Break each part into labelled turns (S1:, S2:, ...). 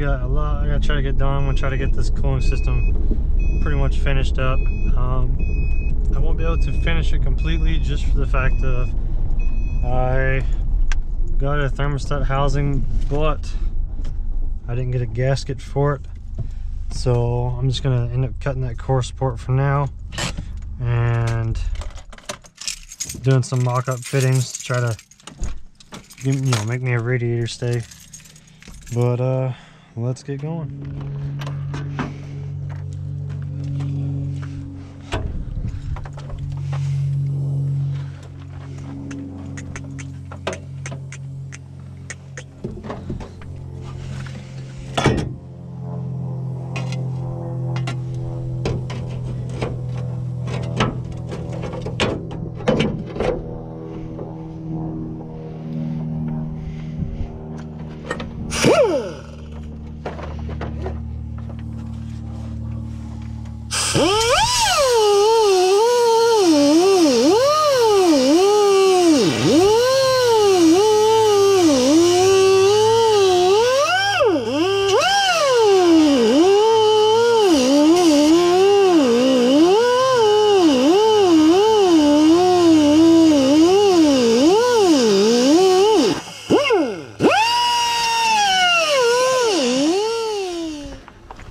S1: got a lot I gotta try to get done. I'm gonna try to get this cooling system pretty much finished up. I won't be able to finish it completely just for the fact of I got a thermostat housing, but I didn't get a gasket for it. So I'm just gonna end up cutting that core support for now and doing some mock-up fittings to try to, you know, make me a radiator stay. But let's get going.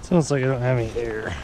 S1: Sounds like I don't have any air.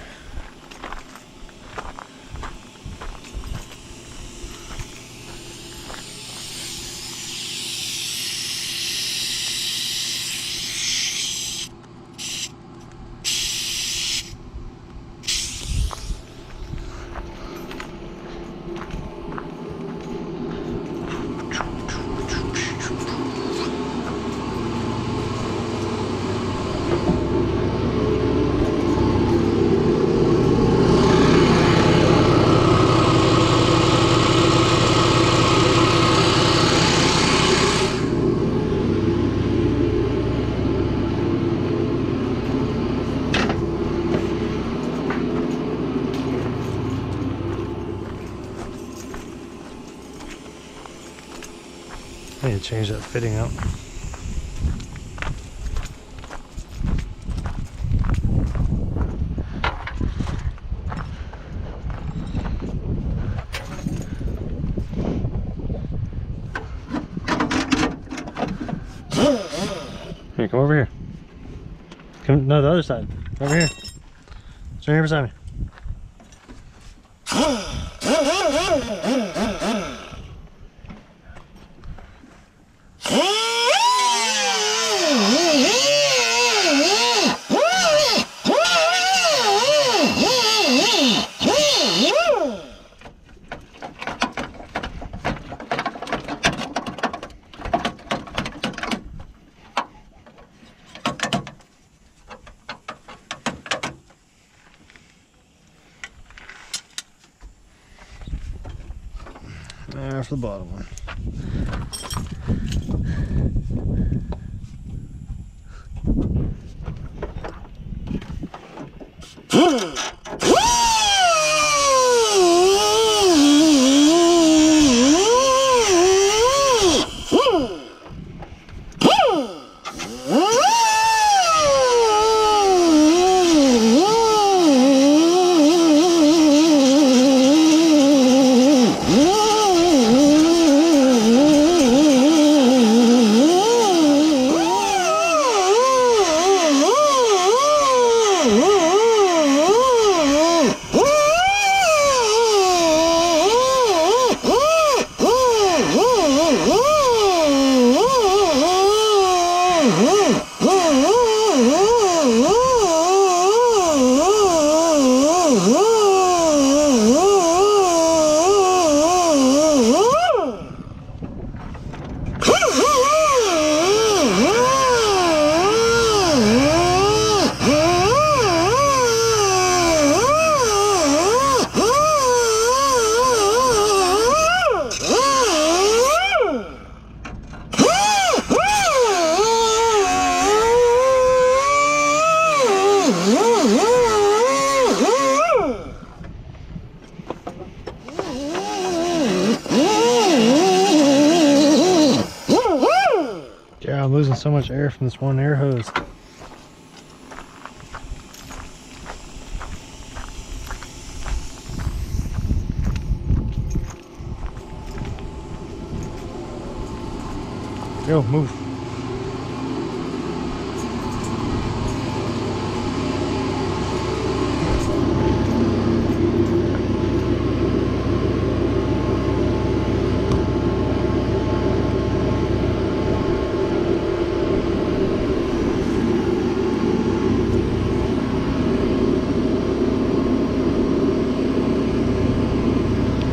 S1: I need to change that fitting up. Here, come over here. Come, no, the other side. Over here. Stand here beside me. There's the bottom one. Yeah, I'm losing so much air from this one air hose. Go, move.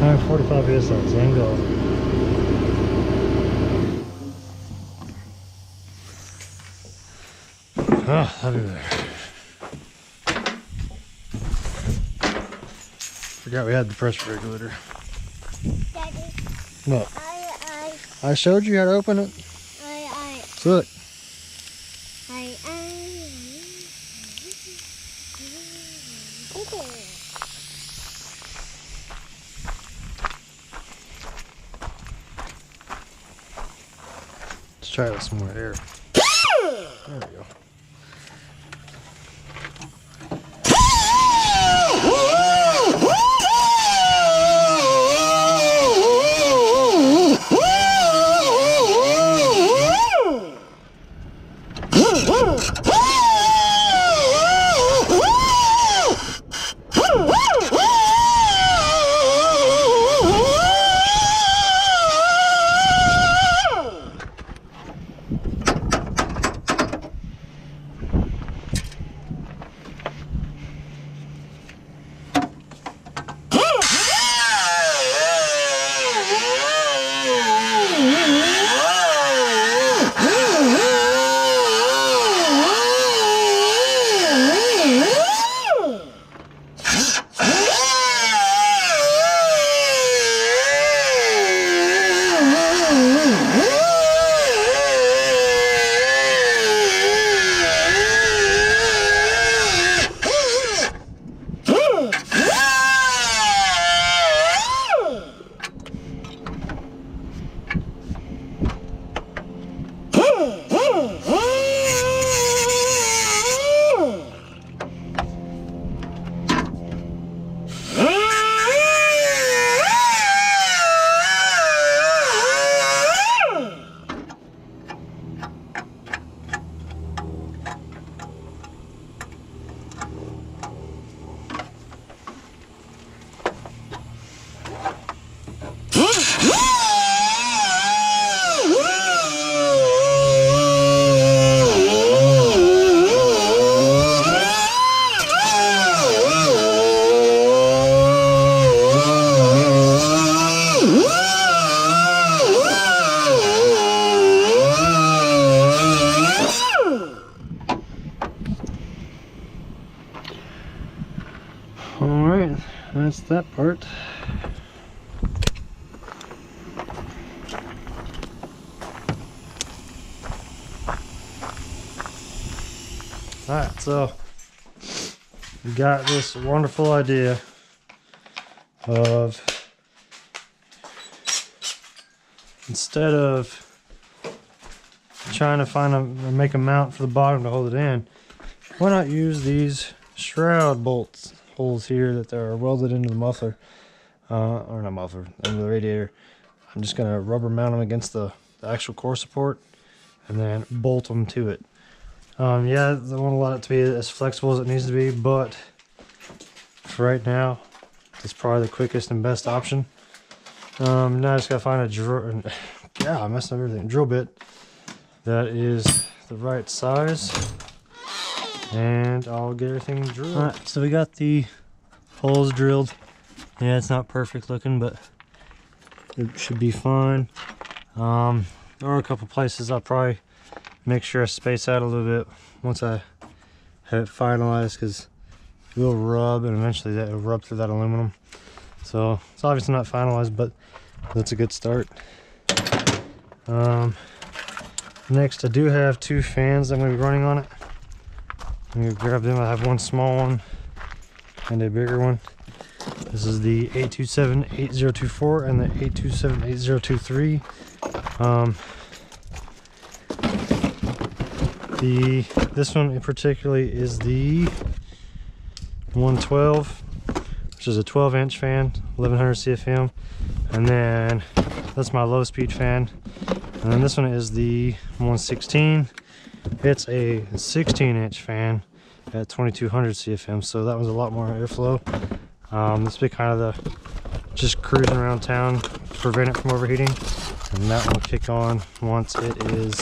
S1: Alright, 45 PSI, same go. Oh, I'll be there. Forgot we had the pressure regulator.
S2: Daddy,
S1: What? I showed you how to open it. Look. Let's try it with some more air. There we go. Alright, that's that part. Alright, so we got this wonderful idea of, instead of trying to find or make a mount for the bottom to hold it in, why not use these shroud bolts holes here that are welded into the muffler, or not muffler, into the radiator. I'm just gonna rubber mount them against the actual core support and then bolt them to it. Yeah, I want to let it to be as flexible as it needs to be, but for right now, it's probably the quickest and best option. Now I just gotta find a drill. Yeah, I messed up everything. Drill bit that is the right size, and I'll get everything drilled. Alright, so we got the holes drilled. Yeah, it's not perfect looking, but it should be fine. There are a couple places I'll probably make sure I space out a little bit once I have it finalized, because it will rub, and eventually that will rub through that aluminum. So it's obviously not finalized, but that's a good start. Next, I do have two fans I'm going to be running on it. I'm going to grab them. I have one small one and a bigger one. This is the 827-8024 and the 827-8023. This one in particular is the 112, which is a 12-inch fan, 1100 CFM, and then that's my low-speed fan, And then this one is the 116. It's a 16-inch fan at 2200 CFM, so that was a lot more airflow. This will be kind of the just cruising around town, prevent it from overheating, and that one will kick on once it is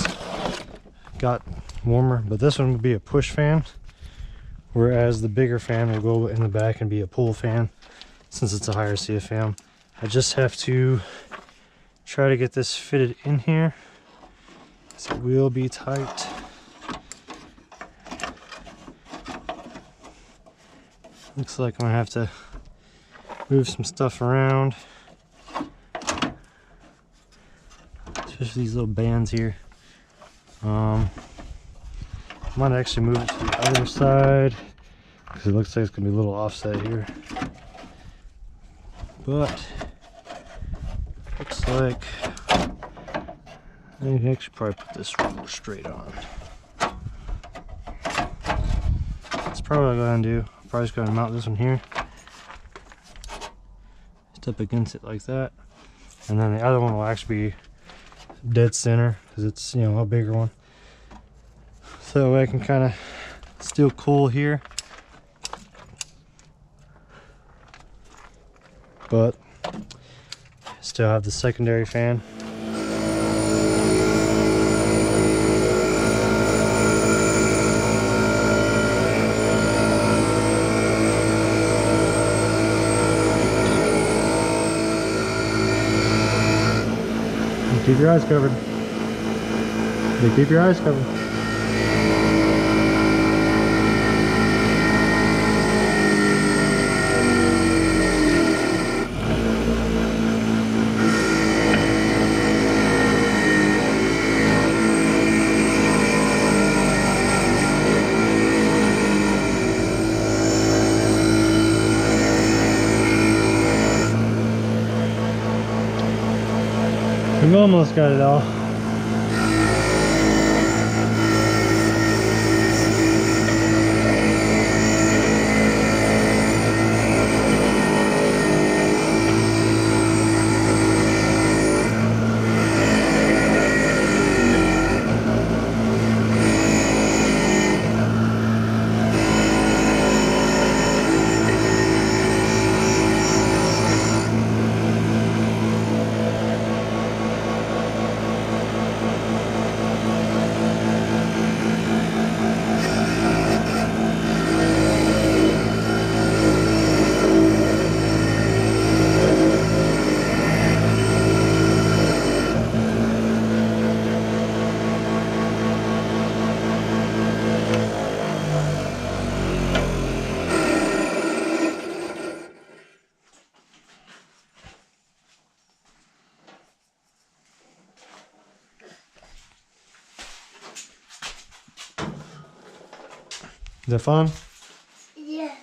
S1: got warmer. But this one will be a push fan, whereas the bigger fan will go in the back and be a pull fan since it's a higher CFM. I just have to try to get this fitted in here, so it will be tight. Looks like I'm gonna have to move some stuff around, especially these little bands here. I might actually move it to the other side because it looks like it's gonna be a little offset here, but looks like I can actually probably put this straight on. That's probably what I'm gonna do. I'm probably just gonna mount this one here, just up against it like that, and then the other one will actually be dead center because it's, you know, a bigger one, so that way I can kind of still cool here, but still have the secondary fan. Keep your eyes covered. Keep your eyes covered. We almost got it all. Is that fun?
S2: Yeah.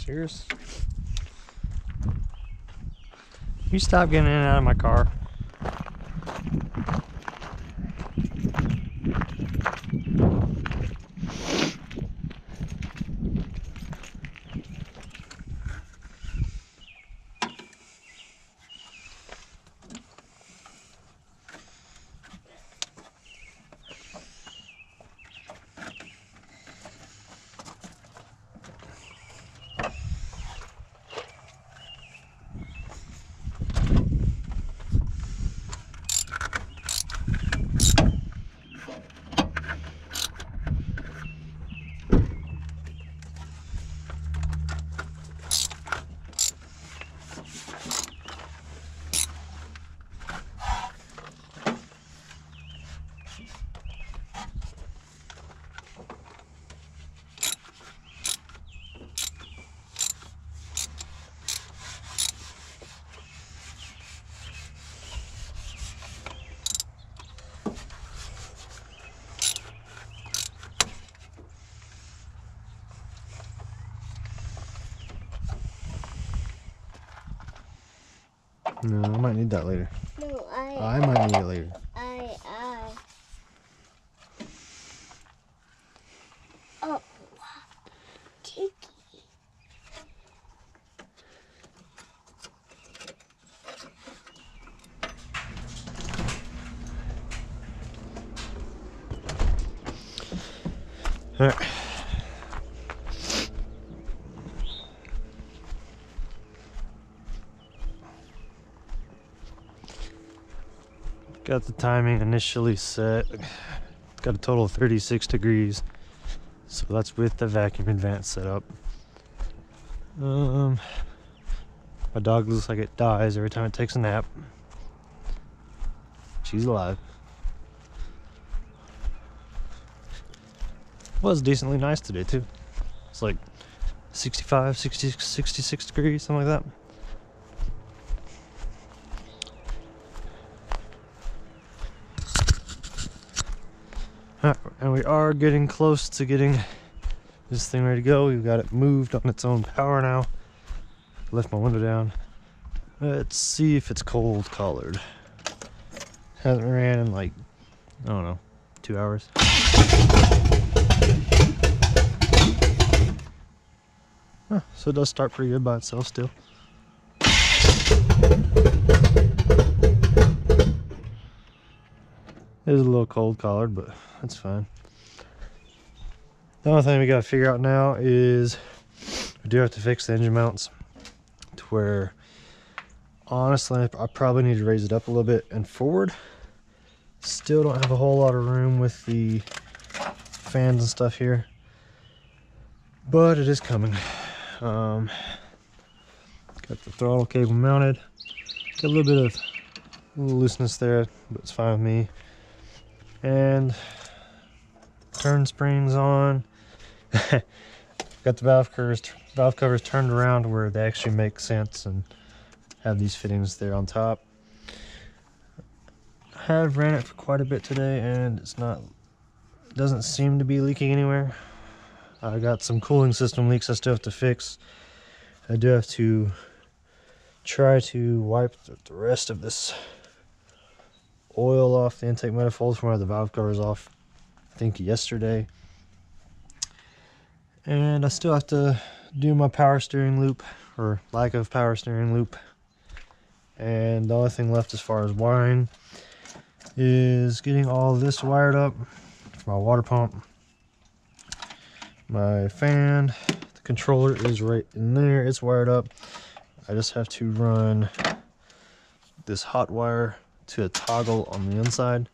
S1: Serious? You stop getting in and out of my car. No, I might need that later.
S2: No,
S1: I might need it later.
S2: Oh, Tiki.
S1: All right. Got the timing initially set. Got a total of 36 degrees. So that's with the vacuum advance setup. My dog looks like it dies every time it takes a nap. She's alive. Was decently nice today too. It's like 65, 60, 66 degrees, something like that. And we are getting close to getting this thing ready to go. We've got it moved on its own power now. Left my window down. Let's see if it's cold collared. Hasn't ran in like, I don't know, 2 hours. Huh, so it does start pretty good by itself still. It is a little cold collared, but that's fine. The only thing we gotta figure out now is we do have to fix the engine mounts to where, honestly, I probably need to raise it up a little bit and forward. Still don't have a whole lot of room with the fans and stuff here, but it is coming. Got the throttle cable mounted. Got a little bit of looseness there, but it's fine with me. And turn springs on. Got the valve covers turned around where they actually make sense and have these fittings there on top. I have ran it for quite a bit today and it doesn't seem to be leaking anywhere. I got some cooling system leaks I still have to fix. I do have to try to wipe the rest of this oil off the intake manifold from where the valve covers off, I think yesterday. And I still have to do my power steering loop, or lack of power steering loop. And the only thing left as far as wiring is getting all this wired up for my water pump. My fan, the controller is right in there, it's wired up. I just have to run this hot wire to a toggle on the inside.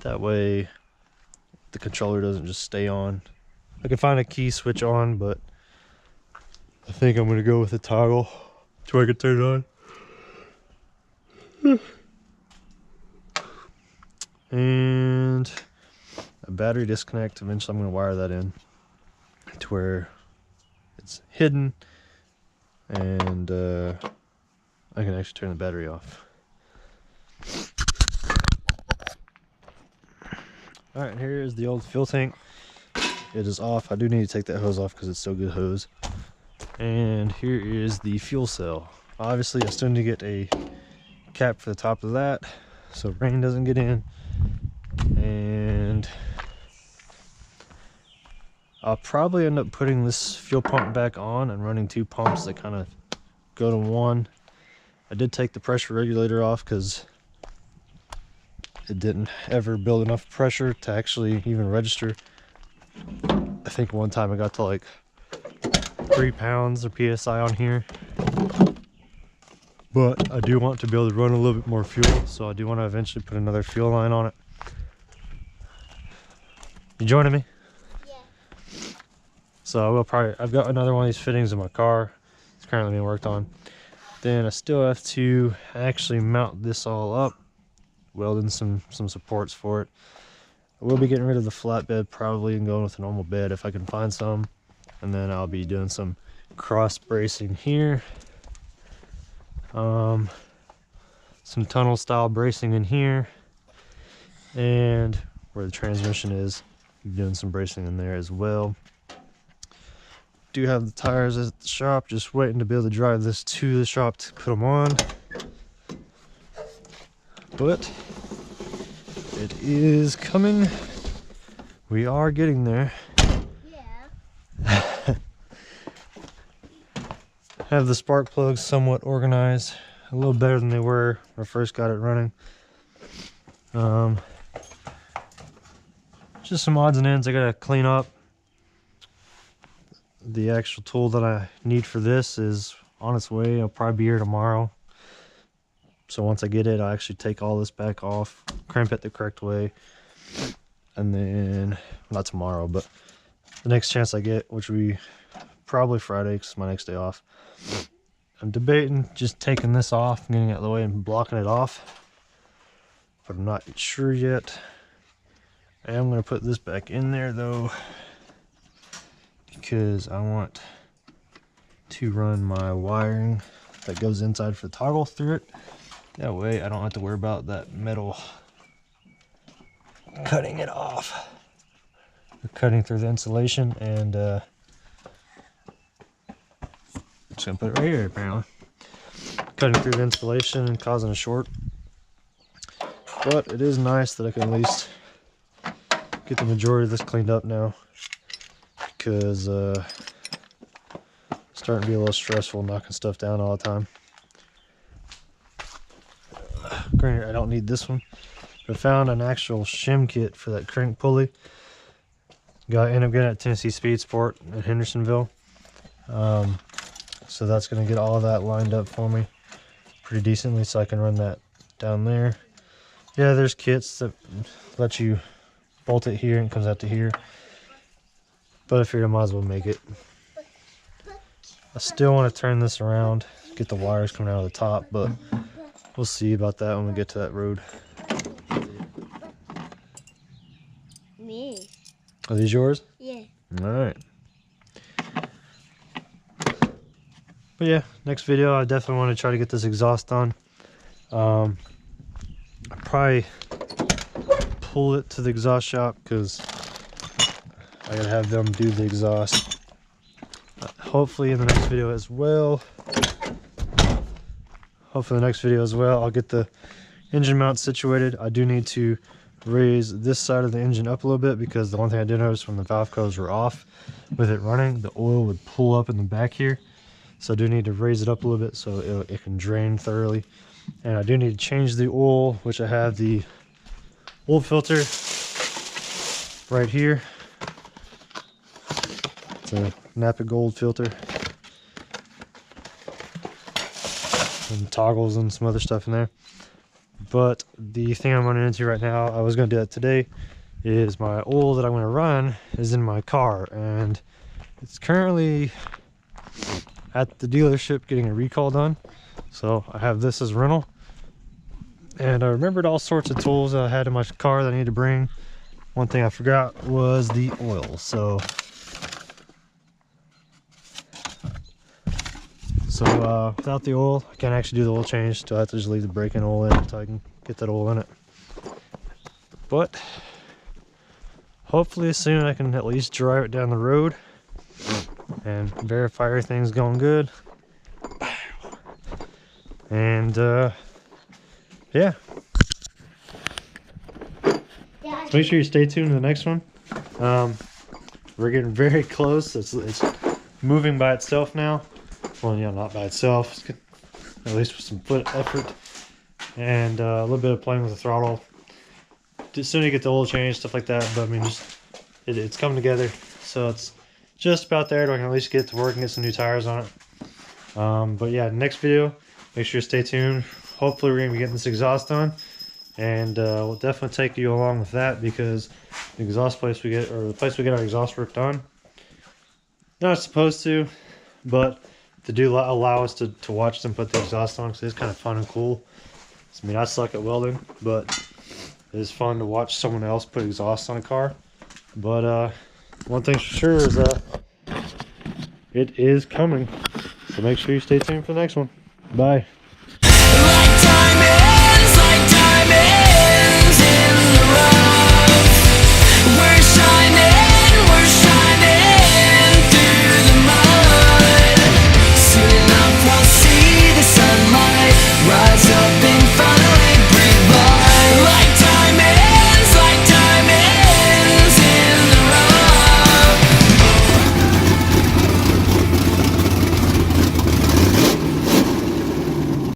S1: That way the controller doesn't just stay on. I can find a key switch on, but I think I'm gonna go with a toggle so I can turn it on. And a battery disconnect. Eventually I'm gonna wire that in to where it's hidden and I can actually turn the battery off. Alright, here is the old fuel tank. It is off. I do need to take that hose off because it's still good hose. And here is the fuel cell. Obviously I still need to get a cap for the top of that so rain doesn't get in, and I'll probably end up putting this fuel pump back on and running 2 pumps that kind of go to one. I did take the pressure regulator off because it didn't ever build enough pressure to actually even register. I think one time I got to like 3 pounds of PSI on here. But I do want to be able to run a little bit more fuel, so I do want to eventually put another fuel line on it. You joining me?
S2: Yeah.
S1: So I will probably, I've got another one of these fittings in my car. It's currently being worked on. Then I still have to actually mount this all up, welding some supports for it. I will be getting rid of the flatbed probably and going with a normal bed if I can find some. And then I'll be doing some cross bracing here. Some tunnel style bracing in here. And where the transmission is, doing some bracing in there as well. Do have the tires at the shop, just waiting to be able to drive this to the shop to put them on. But it is coming. We are getting there.
S2: Yeah.
S1: Have the spark plugs somewhat organized, a little better than they were when I first got it running. Just some odds and ends I gotta clean up. The actual tool that I need for this is on its way. It'll probably be here tomorrow. So once I get it, I'll actually take all this back off, crimp it the correct way, and then, not tomorrow, but the next chance I get, which will be probably Friday because it's my next day off. I'm debating just taking this off, getting it out of the way and blocking it off, but I'm not sure yet. I am going to put this back in there though, because I want to run my wiring that goes inside for the toggle through it. That way I don't have to worry about that metal cutting it off, or cutting through the insulation. And just gonna put it right here apparently, cutting through the insulation and causing a short. But it is nice that I can at least get the majority of this cleaned up now, because it's starting to be a little stressful knocking stuff down all the time. Granted, I don't need this one. I found an actual shim kit for that crank pulley. Ended up getting it at Tennessee Speed Sport in Hendersonville. So that's going to get all of that lined up for me pretty decently, so I can run that down there. Yeah, there's kits that let you bolt it here and it comes out to here, but I figured I might as well make it. I still want to turn this around, get the wires coming out of the top, but we'll see about that when we get to that road.
S2: Me.
S1: Are these yours?
S2: Yeah.
S1: Alright. But yeah, next video I definitely want to try to get this exhaust done. I'll probably pull it to the exhaust shop because I gotta have them do the exhaust. Hopefully in the next video as well. I'll get the engine mount situated. I do need to raise this side of the engine up a little bit, because the one thing I did notice when the valve coils were off with it running, the oil would pull up in the back here. So I do need to raise it up a little bit so it can drain thoroughly. And I do need to change the oil, which I have the oil filter right here. It's a Napa Gold filter. And toggles and some other stuff in there. But the thing I'm running into right now, I was going to do that today, is my oil that I'm going to run is in my car, and it's currently at the dealership getting a recall done. So I have this as rental, and I remembered all sorts of tools that I had in my car that I need to bring. One thing I forgot was the oil. So without the oil, I can't actually do the oil change, so I have to just leave the braking oil in until I can get that oil in it. But hopefully soon I can at least drive it down the road. and verify everything's going good. And yeah,
S2: Yeah.
S1: so make sure you stay tuned to the next one. We're getting very close. It's moving by itself now. Well, yeah, not by itself. It's good, at least with some foot effort and a little bit of playing with the throttle. Just soon you get the oil change, stuff like that. But I mean, just it's coming together. So it's just about there. So I can at least get it to work and get some new tires on it. But yeah, next video, make sure you stay tuned. Hopefully we're gonna be getting this exhaust done, and we'll definitely take you along with that, because the exhaust place we get, or the place we get our exhaust work done, not supposed to, but to do allow us to watch them put the exhaust on, because it's kind of fun and cool. I mean, I suck at welding, but it's fun to watch someone else put exhaust on a car. But one thing's for sure is it is coming. So make sure you stay tuned for the next one. Bye.